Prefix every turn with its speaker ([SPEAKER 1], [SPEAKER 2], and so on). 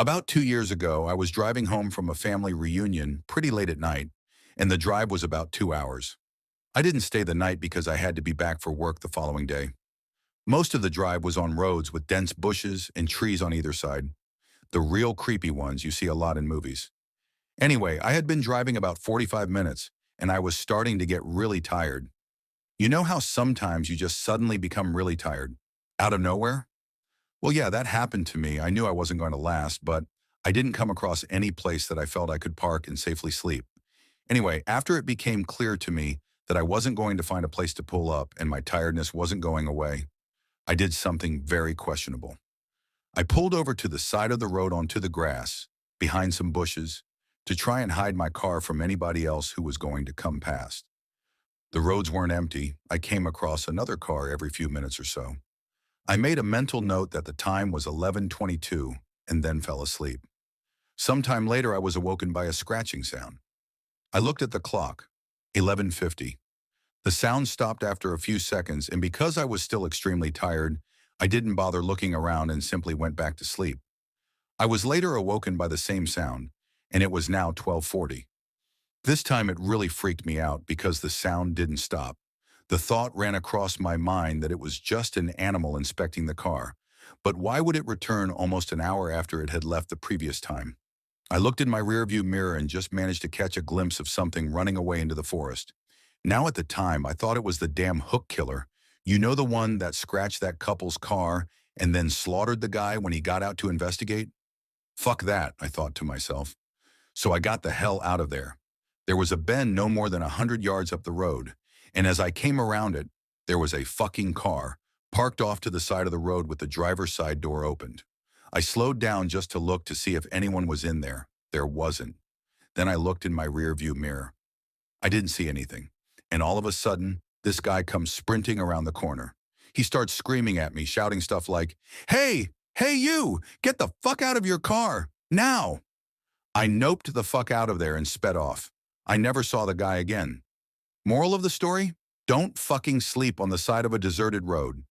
[SPEAKER 1] About 2 years ago, I was driving home from a family reunion pretty late at night, and the drive was about 2 hours. I didn't stay the night because I had to be back for work the following day. Most of the drive was on roads with dense bushes and trees on either side, the real creepy ones you see a lot in movies. Anyway, I had been driving about 45 minutes, and I was starting to get really tired. You know how sometimes you just suddenly become really tired? Out of nowhere? Well, yeah, that happened to me. I knew I wasn't going to last, but I didn't come across any place that I felt I could park and safely sleep. Anyway, after it became clear to me that I wasn't going to find a place to pull up and my tiredness wasn't going away, I did something very questionable. I pulled over to the side of the road onto the grass, behind some bushes, to try and hide my car from anybody else who was going to come past. The roads weren't empty. I came across another car every few minutes or so. I made a mental note that the time was 11:22 and then fell asleep. Sometime later, I was awoken by a scratching sound. I looked at the clock, 11:50. The sound stopped after a few seconds, and because I was still extremely tired, I didn't bother looking around and simply went back to sleep. I was later awoken by the same sound, and it was now 12:40. This time it really freaked me out because the sound didn't stop. The thought ran across my mind that it was just an animal inspecting the car. But why would it return almost an hour after it had left the previous time? I looked in my rearview mirror and just managed to catch a glimpse of something running away into the forest. Now at the time, I thought it was the damn hook killer. You know, the one that scratched that couple's car and then slaughtered the guy when he got out to investigate? Fuck that, I thought to myself. So I got the hell out of there. There was a bend no more than 100 yards up the road, and as I came around it, there was a fucking car, parked off to the side of the road with the driver's side door opened. I slowed down just to look to see if anyone was in there. There wasn't. Then I looked in my rearview mirror. I didn't see anything, and all of a sudden, this guy comes sprinting around the corner. He starts screaming at me, shouting stuff like, "Hey, hey you, get the fuck out of your car, now!" I noped the fuck out of there and sped off. I never saw the guy again. Moral of the story? Don't fucking sleep on the side of a deserted road.